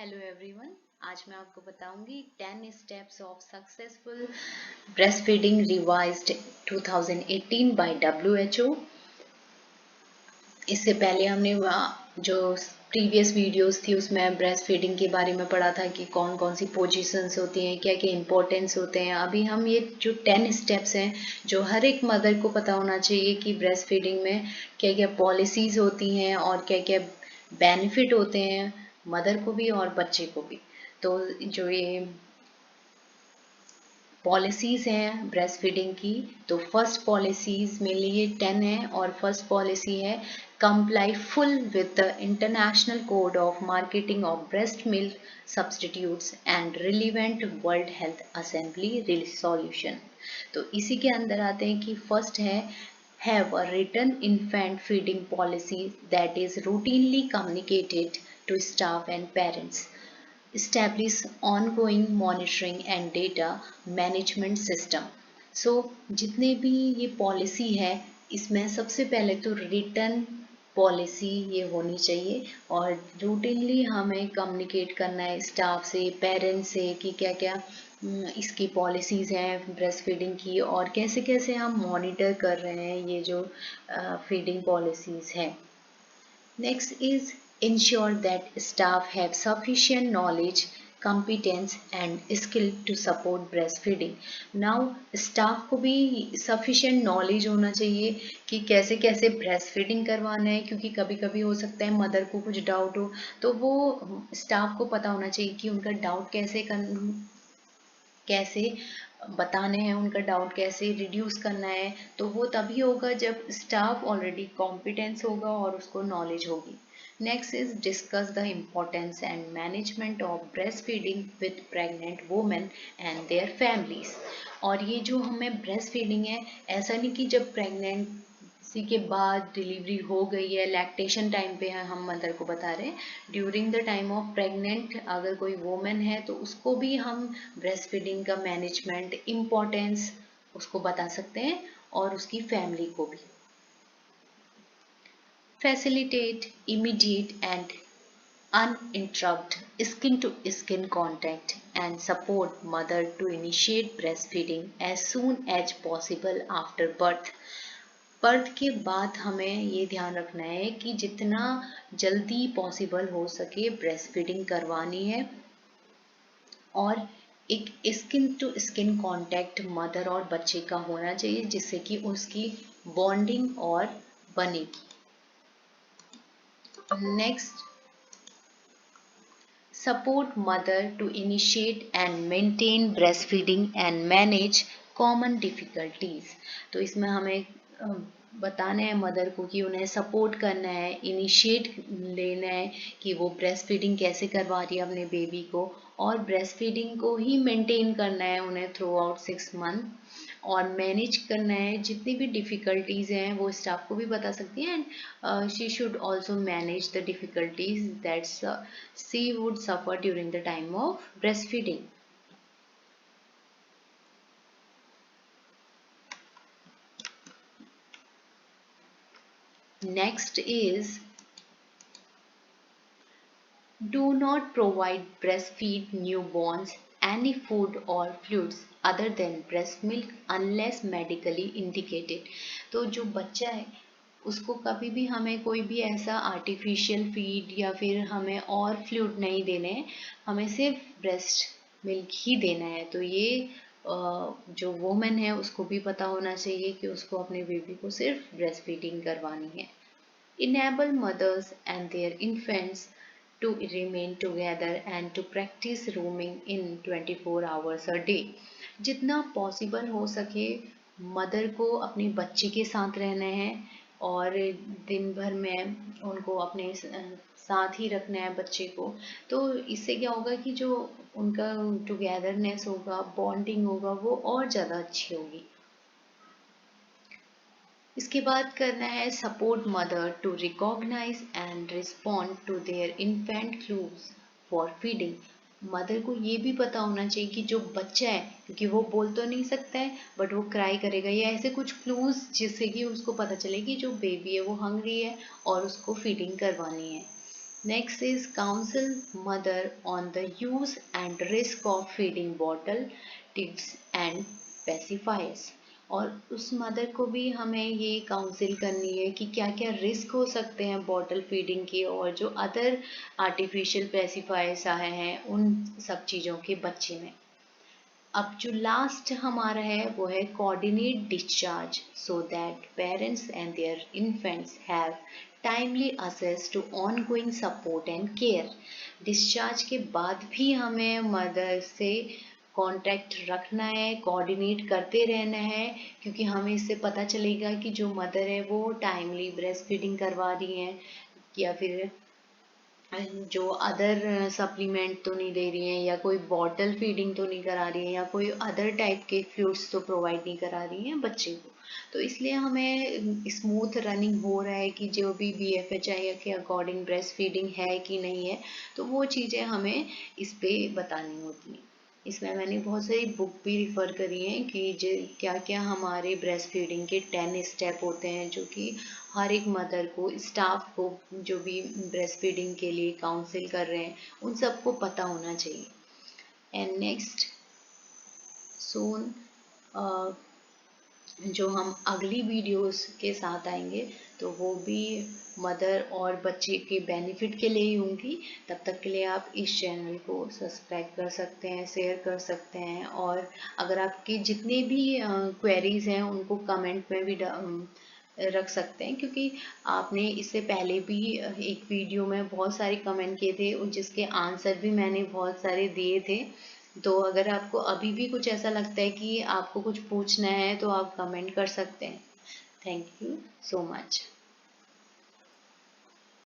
Hello everyone. आज मैं आपको बताऊंगी 10 steps of successful breast feeding revised 2018 बाय WHO। इससे पहले हमने जो प्रीवियस वीडियोस थी उसमें ब्रेस्ट फीडिंग के बारे में पढ़ा था कि कौन कौन सी पोजीशंस होती हैं, क्या क्या इंपॉर्टेंस होते हैं। अभी हम ये जो 10 स्टेप्स हैं जो हर एक मदर को पता होना चाहिए कि ब्रेस्ट फीडिंग में क्या क्या पॉलिसीज होती हैं और क्या क्या बेनिफिट होते हैं मदर को भी और बच्चे को भी। तो जो ये पॉलिसीज हैं ब्रेस्ट फीडिंग की, तो फर्स्ट पॉलिसीज मेनली ये 10 है और फर्स्ट पॉलिसी है comply full with the international code of marketing of breast milk substitutes and relevant world health assembly resolution. तो इसी के अंदर आते हैं कि फर्स्ट है have a written infant feeding policy that is routinely communicated to staff and parents. Establish ongoing monitoring and data management system. So जितने भी ये पॉलिसी है इसमें सबसे पहले तो रिटर्न पॉलिसी ये होनी चाहिए और रूटीनली हमें कम्युनिकेट करना है स्टाफ से, पेरेंट्स से कि क्या क्या इसकी पॉलिसीज़ हैं ब्रेस्ट फीडिंग की और कैसे कैसे हम मॉनिटर कर रहे हैं ये जो फीडिंग पॉलिसीज़ हैं। Next is ensure that staff have sufficient knowledge, competence and skill to support breastfeeding. Now staff को भी sufficient knowledge होना चाहिए कि कैसे कैसे breastfeeding करवाना है, क्योंकि कभी कभी हो सकता है मदर को कुछ डाउट हो तो वो स्टाफ को पता होना चाहिए कि उनका डाउट कैसे बताने हैं, उनका डाउट कैसे रिड्यूस करना है। तो वो तभी होगा जब स्टाफ ऑलरेडी कॉम्पिटेंस होगा और उसको नॉलेज होगी। Next is discuss the importance and management of breast feeding with pregnant women and their families. और ये जो हमें ब्रेस्ट फीडिंग है, ऐसा नहीं कि जब प्रेगनेंसी के बाद डिलीवरी हो गई है, लैक्टेशन टाइम पे है, हम मदर को बता रहे हैं during the time of pregnant अगर कोई वुमेन है तो उसको भी हम ब्रेस्ट फीडिंग का मैनेजमेंट इम्पोर्टेंस उसको बता सकते हैं और उसकी फैमिली को भी। Facilitate immediate and uninterrupted skin to skin contact and support mother to initiate breastfeeding as soon as possible after birth. Birth के बाद हमें ये ध्यान रखना है कि जितना जल्दी पॉसिबल हो सके ब्रेस्ट फीडिंग करवानी है और एक skin to skin contact mother और बच्चे का होना चाहिए जिससे कि उसकी बॉन्डिंग और बनेगी। Next, support mother to initiate and maintain breastfeeding and manage common difficulties। तो इसमें हमें बताना है मदर को कि उन्हें सपोर्ट करना है, इनिशिएट लेना है कि वो ब्रेस्ट फीडिंग कैसे करवा रही है अपने बेबी को और ब्रेस्ट फीडिंग को ही मेंटेन करना है उन्हें थ्रू आउट 6 मंथ और मैनेज करना है। जितनी भी डिफ़िकल्टीज़ हैं वो स्टाफ को भी बता सकती है and she should also manage the difficulties that's she would suffer during the time of breast feeding. Next is do not provide breastfeed newborns any food or fluids other than breast milk unless medically indicated। तो जो बच्चा है उसको कभी भी हमें कोई भी ऐसा आर्टिफिशियल फीड या फिर हमें और फ्लूइड नहीं देने हैं, हमें सिर्फ ब्रेस्ट मिल्क ही देना है। तो ये जो वुमेन है उसको भी पता होना चाहिए कि उसको अपने बेबी को सिर्फ ब्रेस्ट फीडिंग करवानी है। Enable mothers and their infants to remain together and to practice rooming in 24 hours a day। जितना पॉसिबल हो सके मदर को अपने बच्चे के साथ रहना है और दिन भर में उनको अपने साथ ही रखना है बच्चे को। तो इससे क्या होगा कि जो उनका टुगेदरनेस होगा, बॉन्डिंग होगा, वो और ज़्यादा अच्छी होगी। इसके बाद करना है support mother to recognise and respond to their infant cues for feeding. Mother को ये भी पता होना चाहिए कि जो बच्चा है, क्योंकि वो बोल तो नहीं सकता है बट वो क्राई करेगा या ऐसे कुछ क्लूज जिससे कि उसको पता चले कि जो बेबी है वो हंग्री है और उसको फीडिंग करवानी है। Next is counsel mother on the use and risk of feeding bottle, tips and pacifiers. और उस मदर को भी हमें ये काउंसिल करनी है कि क्या क्या रिस्क हो सकते हैं बॉटल फीडिंग के, और जो अदर आर्टिफिशियल पेसिफायर्स आए हैं उन सब चीज़ों के बच्चे में। अब जो लास्ट हमारा है वो है coordinate discharge so that parents and their infants have timely access to ongoing support and care. Discharge के बाद भी हमें मदर से कांटेक्ट रखना है, कोऑर्डिनेट करते रहना है, क्योंकि हमें इससे पता चलेगा कि जो मदर है वो टाइमली ब्रेस्ट फीडिंग करवा रही हैं या फिर जो अदर सप्लीमेंट तो नहीं दे रही हैं, या कोई बॉटल फीडिंग तो नहीं करा रही हैं, या कोई अदर टाइप के फ्लूइड्स तो प्रोवाइड नहीं करा रही हैं बच्चे को। तो इसलिए हमें स्मूथ रनिंग हो रहा है कि जो भी BFHI के अकॉर्डिंग ब्रेस्ट फीडिंग है कि नहीं है, तो वो चीज़ें हमें इस पे बतानी होती हैं। इसमें मैंने बहुत सारी बुक भी रिफ़र करी हैं कि क्या क्या हमारे ब्रेस्ट फीडिंग के 10 स्टेप होते हैं, जो कि हर एक मदर को, स्टाफ को, जो भी ब्रेस्ट फीडिंग के लिए काउंसिल कर रहे हैं उन सबको पता होना चाहिए। एंड नेक्स्ट सून जो हम अगली वीडियोस के साथ आएंगे तो वो भी मदर और बच्चे के बेनिफिट के लिए ही होंगी। तब तक के लिए आप इस चैनल को सब्सक्राइब कर सकते हैं, शेयर कर सकते हैं, और अगर आपकी जितने भी क्वेरीज हैं उनको कमेंट में भी रख सकते हैं, क्योंकि आपने इससे पहले भी एक वीडियो में बहुत सारे कमेंट किए थे जिसके आंसर भी मैंने बहुत सारे दिए थे। तो अगर आपको अभी भी कुछ ऐसा लगता है कि आपको कुछ पूछना है तो आप कमेंट कर सकते हैं। Thank you so much.